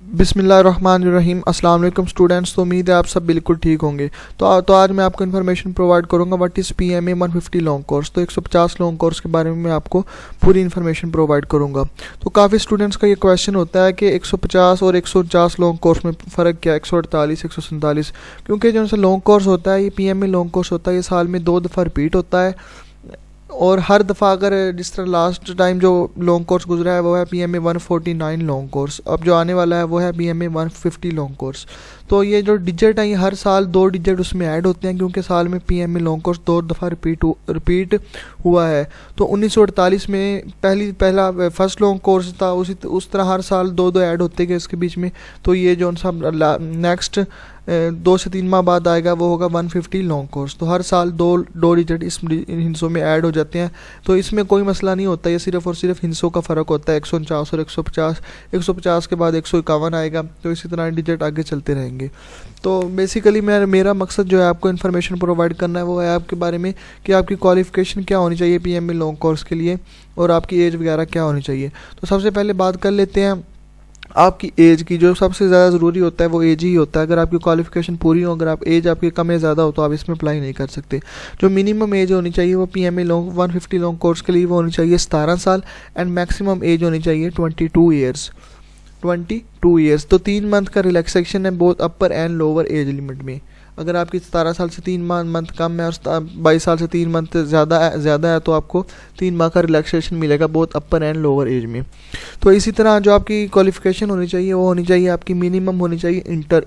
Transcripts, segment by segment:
बिस्मिल्लाहिर्रहमानिर्रहीम। अस्सलाम वालेकुम स्टूडेंट्स। तो उम्मीद है आप सब बिल्कुल ठीक होंगे। तो आज मैं आपको इन्फॉर्मेशन प्रोवाइड करूंगा what is PMA 150 long course. तो 150 लॉन्ग कोर्स के बारे में मैं आपको पूरी इन्फॉर्मेशन प्रोवाइड करूंगा। तो काफ़ी स्टूडेंट्स का ये क्वेश्चन होता है कि 150 और 149 लॉन्ग कोर्स में फ़र्क क्या है, 148 147। क्योंकि जो लॉन्ग कोर्स होता है, ये PMA लॉन्ग कोर्स होता है, ये साल में 2 दफ़ा रिपीट होता है। और हर दफ़ा अगर जिस तरह लास्ट टाइम जो लॉन्ग कोर्स गुजरा है वो है PMA 149 लॉन्ग कोर्स, अब जो आने वाला है वो है PMA 150 लॉन्ग कोर्स। तो ये जो डिजिट है ये हर साल 2 डिजिट उसमें ऐड होते हैं, क्योंकि साल में PMA लॉन्ग कोर्स 2 दफ़ा रिपीट हुआ है। तो 1948 में पहला फर्स्ट लॉन्ग कोर्स था, उस तरह हर साल 2 ऐड होते गए इसके बीच में। तो ये जो सा नेक्स्ट 2 से 3 माह बाद आएगा वो होगा 150 लॉन्ग कोर्स। तो हर साल दो डिजिट इस हिस्सों में ऐड हो जाते हैं। तो इसमें कोई मसला नहीं होता, ये सिर्फ और सिर्फ हिस्सों का फ़र्क होता है, 149 और 150। 150 के बाद 151 आएगा, तो इसी तरह डिजिट आगे चलते रहेंगे। तो बेसिकली मेरा मकसद जो है आपको इन्फॉर्मेशन प्रोवाइड करना है वो है आपके बारे में कि आपकी क्वालिफ़िकेशन क्या होनी चाहिए PMA लॉन्ग कोर्स के लिए, और आपकी एज वगैरह क्या होनी चाहिए। तो सबसे पहले बात कर लेते हैं आपकी एज की। जो सबसे ज़्यादा ज़रूरी होता है वो एज ही होता है। अगर आपकी क्वालिफ़िकेशन पूरी हो, अगर आप एज आपकी कम या ज़्यादा हो तो आप इसमें अप्लाई नहीं कर सकते। जो मिनिमम एज होनी चाहिए वो PMA लॉन्ग 150 लॉन्ग कोर्स के लिए वो होनी चाहिए 17 साल, एंड मैक्सिमम एज होनी चाहिए 22 ईयर्स। 22 ईयर्स। तो 3 मंथ का रिलैक्सेशन है both upper and lower age limit में। अगर आपकी 17 साल से 3 मंथ कम है और 22 साल से 3 मंथ ज़्यादा है तो आपको 3 माह का रिलैक्सेशन मिलेगा both upper and lower age में। तो इसी तरह जो आपकी क्वालिफ़िकेशन होनी चाहिए वो होनी चाहिए आपकी मिनिमम होनी चाहिए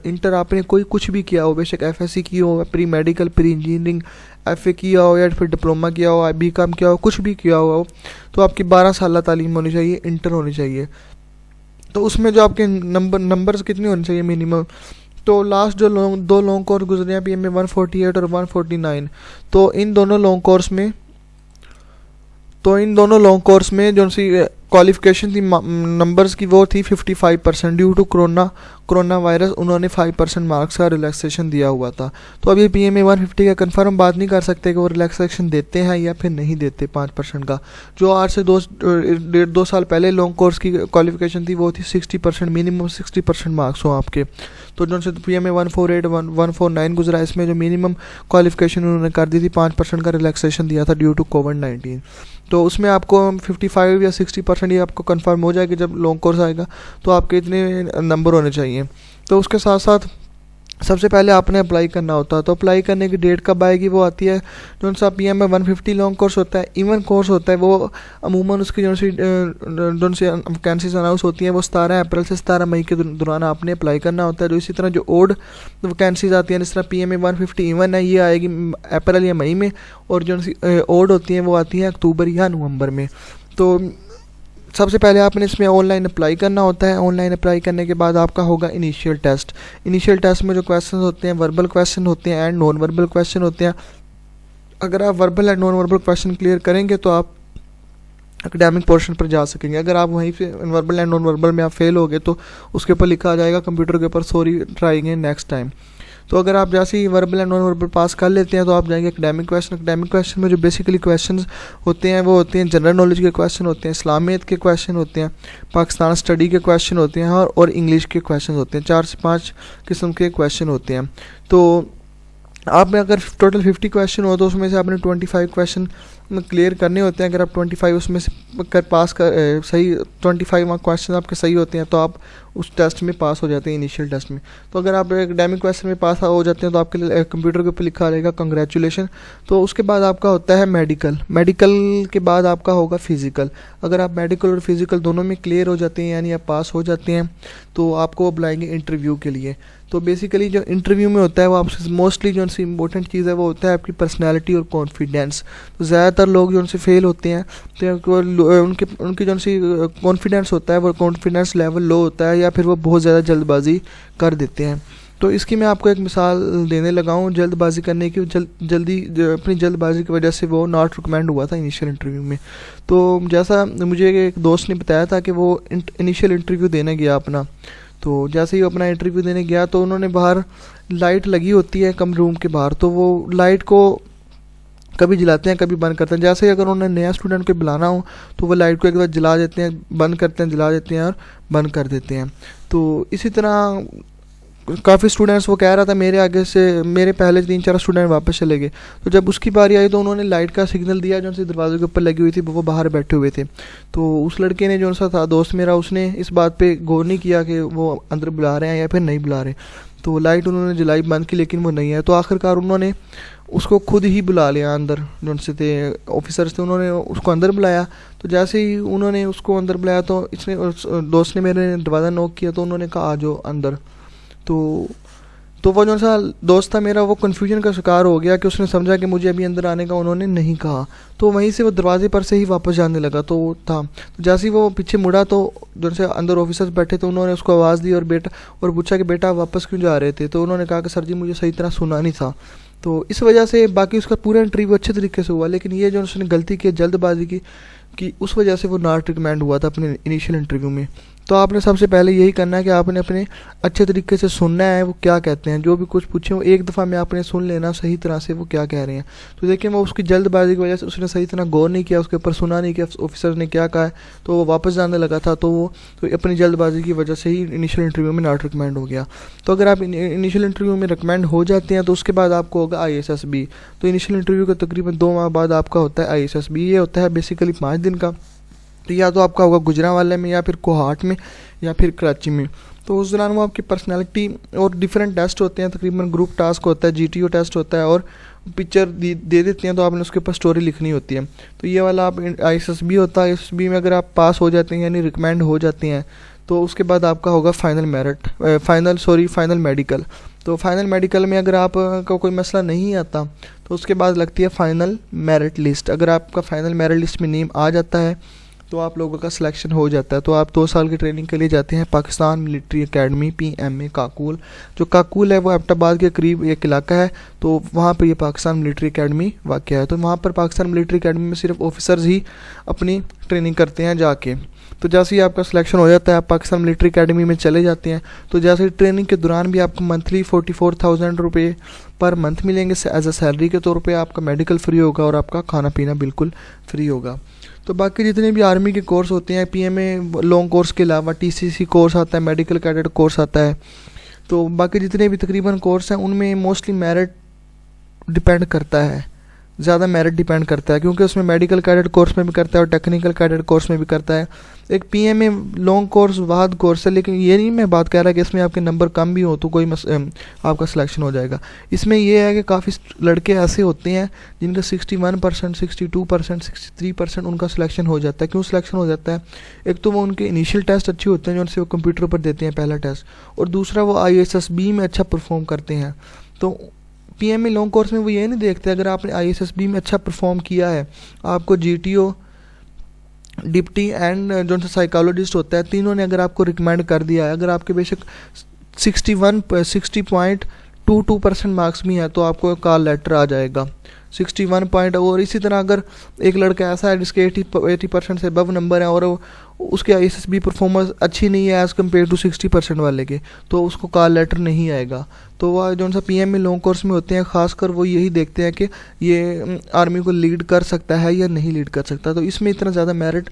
इंटर आपने कुछ भी किया हो, बेशक FSC की हो, pre medical, pre engineering, FA किया हो या फिर डिप्लोमा किया हो, BCom किया हो, कुछ भी किया हुआ हो, तो आपकी 12 साल तालीम होनी चाहिए, इंटर होनी चाहिए। तो उसमें जो आपके नंबर्स कितने होने चाहिए मिनिमम। तो लास्ट जो दो लॉन्ग कोर्स गुजरे हैं PMA 148 और 149, तो इन दोनों लॉन्ग कोर्स में जो सी क्वालिफ़िकेशन थी नंबर्स की वो थी 55%। ड्यू टू कोरोना वायरस उन्होंने 5% मार्क्स का रिलैक्सेशन दिया हुआ था। तो अभी PMA 150 का कंफर्म बात नहीं कर सकते कि वो रिलैक्सेशन देते हैं या फिर नहीं देते 5% का। जो आज से 2 साल पहले लॉन्ग कोर्स की क्वालिफ़िकेशन थी वो थी 60%, मिनिमम 60% मार्क्स हो आपके। तो जो से PMA 148 149 गुजरा, इसमें जो मिनिमम क्वालिफ़िकेशन उन्होंने कर दी थी 5% का रिलैक्सेशन दिया था ड्यू टू कोविड-19। तो उसमें आपको 55 या 60% ये आपको कंफर्म हो जाएगा जब लॉन्ग कोर्स आएगा। तो आपके इतने नंबर होने चाहिए। तो उसके साथ साथ सबसे पहले आपने अप्लाई करना होता है। तो अप्लाई करने की डेट कब आएगी वो आती है जो सा PMA 150 लॉन्ग कोर्स होता है, इवन कोर्स होता है, वो अमूमन उसकी जो सी वैकेंसीज अनाउंस होती हैं वो 17 अप्रैल से 17 मई के दौरान आपने अप्लाई करना होता है। जो इसी तरह जो ओड वैकेंसीज आती हैं, जिस तरह PMA 150 इवन है, ये आएगी अप्रैल या मई में, और जो ओड होती हैं वो आती हैं अक्टूबर या नवंबर में। तो सबसे पहले आपने इसमें ऑनलाइन अप्लाई करना होता है। ऑनलाइन अप्लाई करने के बाद आपका होगा इनिशियल टेस्ट। इनिशियल टेस्ट में जो क्वेश्चन होते हैं वर्बल क्वेश्चन होते हैं एंड नॉन वर्बल क्वेश्चन होते हैं। अगर आप verbal and non verbal question clear करेंगे तो आप एकेडमिक पोर्शन पर जा सकेंगे। अगर आप वहीं पे वर्बल एंड नॉन वर्बल में आप फेल हो गए तो उसके ऊपर लिखा आ जाएगा कंप्यूटर के ऊपर sorry, try again next time. तो अगर आप जैसे ही वर्बल एंड नॉन वर्बल पास कर लेते हैं तो आप जाएंगे एकेडमिक क्वेश्चन। एकेडमिक क्वेश्चन में जो बेसिकली क्वेश्चंस होते हैं वो होते हैं जनरल नॉलेज के क्वेश्चन होते हैं, इस्लामियत के क्वेश्चन होते हैं, पाकिस्तान स्टडी के क्वेश्चन होते हैं, और इंग्लिश के क्वेश्चन होते हैं। 4 से 5 किस्म के क्वेश्चन होते हैं। तो आप में अगर टोटल 50 क्वेश्चन हो तो उसमें से आपने 25 क्वेश्चन क्लियर करने होते हैं। अगर आप 25 उसमें से सही 25 क्वेश्चन आपके सही होते हैं तो आप उस टेस्ट में पास हो जाते हैं, इनिशियल टेस्ट में। तो अगर आप एकेडमिक क्वेश्चन में पास हो जाते हैं तो आपके लिए कंप्यूटर के ऊपर लिखा रहेगा कंग्रेचुलेशन। तो उसके बाद आपका होता है मेडिकल के बाद आपका होगा फिज़िकल। अगर आप मेडिकल और फिज़िकल दोनों में क्लियर हो जाते हैं यानी आप पास हो जाते हैं तो आपको वो बुलाएंगे इंटरव्यू के लिए। तो बेसिकली जो इंटरव्यू में होता है वो आपसे मोस्टली जो उनसे इंपॉर्टेंट चीज़ है वो होता है आपकी पर्सनैलिटी और कॉन्फिडेंस। तो ज़्यादातर लोग जो उनसे फेल होते हैं तो उनकी जो उनसी कॉन्फिडेंस होता है वो कॉन्फिडेंस लेवल लो होता है या फिर वो बहुत ज़्यादा जल्दबाजी कर देते हैं। तो इसकी मैं आपको एक मिसाल देने लगा हूँ जल्दबाजी करने की। अपनी जल्दबाजी की वजह से वो नॉट रिकमेंड हुआ था इनिशियल इंटरव्यू में। तो जैसा मुझे एक दोस्त ने बताया था कि वो इनिशियल इंटरव्यू देने गया अपना, तो जैसे ही अपना इंटरव्यू देने गया तो उन्होंने बाहर लाइट लगी होती है कम रूम के बाहर, तो वो लाइट को कभी जलाते हैं कभी बंद करते हैं। जैसे ही अगर उन्हें नया स्टूडेंट को बुलाना हो तो वो लाइट को एक बार जला देते हैं, बंद करते हैं, जला देते हैं और बंद कर देते हैं। तो इसी तरह काफ़ी स्टूडेंट्स, वो कह रहा था मेरे आगे से मेरे पहले 3-4 स्टूडेंट वापस चले गए। तो जब उसकी बारी आई तो उन्होंने लाइट का सिग्नल दिया जो उनसे दरवाजे के ऊपर लगी हुई थी, वो बाहर बैठे हुए थे। तो उस लड़के ने जो सा था दोस्त मेरा, उसने इस बात पे गौर नहीं किया कि वो अंदर बुला रहे हैं या फिर नहीं बुला रहे। तो लाइट उन्होंने जलाई बंद की, लेकिन वो नहीं है। तो आखिरकार उन्होंने उसको खुद ही बुला लिया अंदर, जो उनसे थे ऑफिसर्स थे, उन्होंने उसको अंदर बुलाया। तो जैसे ही उन्होंने उसको अंदर बुलाया तो इसने दोस्त ने मेरे दरवाज़ा नॉक किया, तो उन्होंने कहा आ जाओ अंदर। तो वो जो सा दोस्त था मेरा, वो कन्फ्यूजन का शिकार हो गया कि उसने समझा कि मुझे अभी अंदर आने का उन्होंने नहीं कहा। तो वहीं से वो दरवाजे पर से ही वापस जाने लगा। तो था तो जैसे ही वो पीछे मुड़ा तो जो से अंदर ऑफिसर्स बैठे थे, उन्होंने उसको आवाज़ दी और पूछा कि बेटा आप वापस क्यों जा रहे थे। तो उन्होंने कहा कि सर जी मुझे सही तरह सुना नहीं था। तो इस वजह से बाकी उसका पूरा इंटरव्यू अच्छे तरीके से हुआ, लेकिन ये जो उसने गलती की, जल्दबाजी की, कि उस वजह से वो नॉट रिकमेंड हुआ था अपने इनिशियल इंटरव्यू में। तो आपने सबसे पहले यही करना है कि आपने अपने अच्छे तरीके से सुनना है वो क्या कहते हैं। जो भी कुछ पूछे वो एक दफ़ा में आपने सुन लेना सही तरह से वो क्या कह रहे हैं। तो देखिए वो उसकी जल्दबाजी की वजह से उसने सही तरह गौर नहीं किया, उसके ऊपर सुना नहीं किया ऑफिसर ने क्या कहा है, तो वो वापस जाने लगा था। तो वो अपनी जल्दबाजी की वजह से ही इनिशियल इंटरव्यू में नॉट रिकमेंड हो गया। तो अगर आप इनिशियल इंटरव्यू में रिकमेंड हो जाते हैं तो उसके बाद आपको होगा ISSB। तो इनिशियल इंटरव्यू का तकरीबन 2 माह बाद आपका होता है ISSB। ये होता है बेसिकली 5 दिन का। तो या तो आपका होगा गुजरांवाले में या फिर कोहाट में या फिर कराची में। तो उस दौरान वो आपकी पर्सनैलिटी और डिफरेंट टेस्ट होते हैं, तकरीबन ग्रुप टास्क होता है, GTO टेस्ट होता है और पिक्चर दे देते हैं, तो आपने उसके ऊपर स्टोरी लिखनी होती है। तो ये वाला आप ISSB होता है। ISSB में अगर आप पास हो जाते हैं यानी रिकमेंड हो जाते हैं तो उसके बाद आपका होगा फाइनल मेडिकल। तो फाइनल मेडिकल में अगर आपका कोई मसला नहीं आता तो उसके बाद लगती है फाइनल मेरिट लिस्ट। अगर आपका फाइनल मेरिट लिस्ट में नेम आ जाता है तो आप लोगों का सिलेक्शन हो जाता है। तो आप 2 साल की ट्रेनिंग के लिए जाते हैं Pakistan military academy PMA Kakul. जो काकूल है वो एबटाबाद के करीब एक इलाका है, तो वहाँ पर ये पाकिस्तान मिलिट्री एकेडमी वाक़या है। तो वहाँ पर पाकिस्तान मिलिट्री एकेडमी में सिर्फ ऑफिसर्स ही अपनी ट्रेनिंग करते हैं जाके। तो जैसे ही आपका सिलेक्शन हो जाता है आप पाकिस्तान मिलिट्री एकेडमी में चले जाते हैं। तो जैसे ट्रेनिंग के दौरान भी आपको मंथली 44,000 रुपये पर मंथ मिलेंगे एज अ सैलरी के तौर पे। आपका मेडिकल फ्री होगा और आपका खाना पीना बिल्कुल फ्री होगा। तो बाकी जितने भी आर्मी के कोर्स होते हैं PMA लॉन्ग कोर्स के अलावा TCC कोर्स आता है, मेडिकल कैडेट कोर्स आता है। तो बाकी जितने भी तकरीबन कोर्स हैं उनमें मोस्टली मेरिट डिपेंड करता है, ज़्यादा मेरिट डिपेंड करता है, क्योंकि उसमें मेडिकल कैडेट कोर्स में भी करता है और टेक्निकल कैडेट कोर्स में भी करता है। एक PMA लॉन्ग कोर्स वाहद कोर्स है, लेकिन ये नहीं मैं बात कर रहा कि इसमें आपके नंबर कम भी हो तो कोई आपका सिलेक्शन हो जाएगा। इसमें यह है कि काफ़ी लड़के ऐसे होते हैं जिनका 61%, 62%, 63% उनका सिलेक्शन हो जाता है। क्यों सिलेक्शन हो जाता है? एक तो वो उनके इनिशियल टेस्ट अच्छे होते हैं जो उनसे वो कंप्यूटर पर देते हैं पहला टेस्ट, और दूसरा वो ISSB में अच्छा परफॉर्म करते हैं। तो PMA लॉन्ग कोर्स में वो ये नहीं देखते अगर आपने ISSB में अच्छा परफॉर्म किया है, आपको GTO, डिप्टी एंड जो साइकोलॉजिस्ट होता है, तीनों ने अगर आपको रिकमेंड कर दिया है, अगर आपके बेशक 60.22% मार्क्स भी हैं तो आपको कॉल लेटर आ जाएगा 61 पॉइंट। और इसी तरह अगर एक लड़का ऐसा है जिसके 80% से अबव नंबर है और उसके ISSB परफॉर्मेंस अच्छी नहीं है एज़ कम्पेयर टू 60% वाले के, तो उसको कॉल लेटर नहीं आएगा। तो वह जो सा PMA लॉन्ग कोर्स में होते हैं ख़ासकर वो यही देखते हैं कि ये आर्मी को लीड कर सकता है या नहीं लीड कर सकता। तो इसमें इतना ज़्यादा मेरिट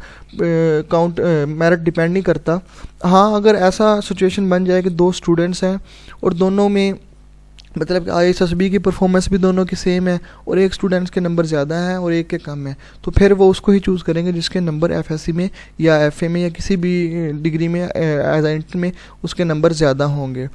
डिपेंड नहीं करता। हाँ, अगर ऐसा सिचुएशन बन जाए कि 2 स्टूडेंट्स हैं और दोनों में मतलब ISSB की परफॉर्मेंस भी दोनों की सेम है और एक स्टूडेंट्स के नंबर ज़्यादा हैं और एक के कम है, तो फिर वो उसको ही चूज़ करेंगे जिसके नंबर FSC में या FA में या किसी भी डिग्री में एज इंटर में उसके नंबर ज़्यादा होंगे।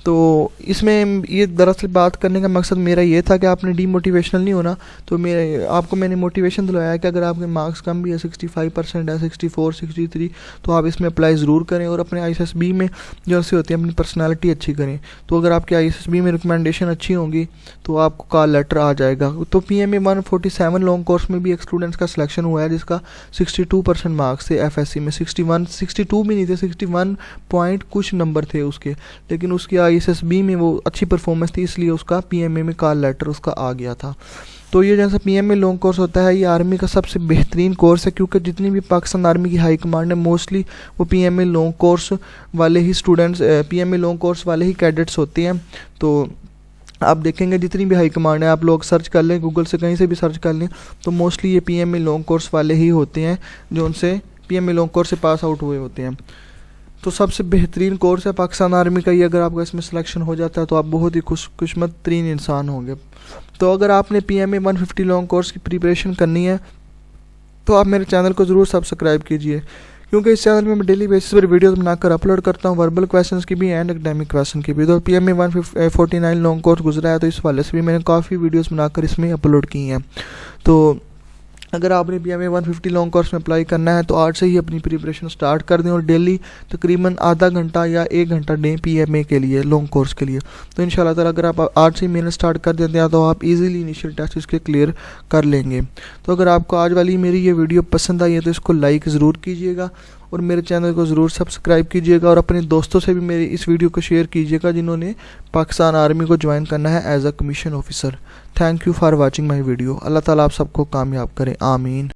तो इसमें ये दरअसल बात करने का मकसद मेरा ये था कि आपने डीमोटिवेशनल नहीं होना। तो मैंने मोटिवेशन दिलाया कि अगर आपके मार्क्स कम भी है, 65% है, 64, 63, तो आप इसमें अप्लाई ज़रूर करें और अपने ISSB में जो से होती है अपनी पर्सनालिटी अच्छी करें। तो अगर आपके ISSB में रिकमेंडेशन अच्छी होंगी तो आपको कॉल लेटर आ जाएगा। तो PMA 147 लॉन्ग कोर्स में भी एक स्टूडेंट्स का सिलेक्शन हुआ है जिसका 62% मार्क्स थे FSC में। 62 भी नहीं थे, 61 पॉइंट कुछ नंबर थे उसके, लेकिन उसकी ISSB में वो अच्छी परफॉर्मेंस थी इसलिए उसका PMA में कॉल लेटर उसका आ गया था। तो ये जैसा PMA लॉन्ग कोर्स होता है ये आर्मी का सबसे बेहतरीन कोर्स है, क्योंकि जितनी भी पाकिस्तान आर्मी की हाई कमांड है मोस्टली वो PMA लॉन्ग कोर्स वाले ही स्टूडेंट्स, PMA लॉन्ग कोर्स वाले ही कैडेट्स होते हैं। तो आप देखेंगे जितनी भी हाई कमांड है, आप लोग सर्च कर लें, गूगल से कहीं से भी सर्च कर लें, तो मोस्टली ये PMA लॉन्ग कोर्स वाले ही होते हैं जो उनसे PMA लॉन्ग कोर्स से पास आउट हुए होते हैं। तो सबसे बेहतरीन कोर्स है पाकिस्तान आर्मी का ये। अगर आपका इसमें सिलेक्शन हो जाता है तो आप बहुत ही खुशकिस्मत तरीन इंसान होंगे। तो अगर आपने PMA 150 लॉन्ग कोर्स की प्रिपरेशन करनी है तो आप मेरे चैनल को ज़रूर सब्सक्राइब कीजिए, क्योंकि इस चैनल में मैं डेली बेसिस पर वीडियोस बनाकर अपलोड करता हूँ, वर्बल क्वेश्चंस की भी एंड एकेडमिक क्वेश्चन की भी। तो PMA 149 लॉन्ग कोर्स गुजरा है, तो इस वाले से भी मैंने काफ़ी वीडियोस बनाकर इसमें अपलोड की हैं। तो अगर आपने PMA 150 लॉन्ग कोर्स में अप्लाई करना है तो आज से ही अपनी प्रिपरेशन स्टार्ट कर दें और डेली तकरीबन आधा घंटा या 1 घंटा दें PMA के लिए, लॉन्ग कोर्स के लिए। तो इंशाल्लाह ताला अगर आप आज से ही मेहनत स्टार्ट कर देते हैं तो आप इजीली इनिशियल टेस्ट इसके क्लियर कर लेंगे। तो अगर आपको आज वाली मेरी ये वीडियो पसंद आई है तो इसको लाइक ज़रूर कीजिएगा और मेरे चैनल को ज़रूर सब्सक्राइब कीजिएगा और अपने दोस्तों से भी मेरी इस वीडियो को शेयर कीजिएगा जिन्होंने पाकिस्तान आर्मी को ज्वाइन करना है as a commission officer. Thank you for watching my video. Allah ताला आप सबको कामयाब करें, आमीन।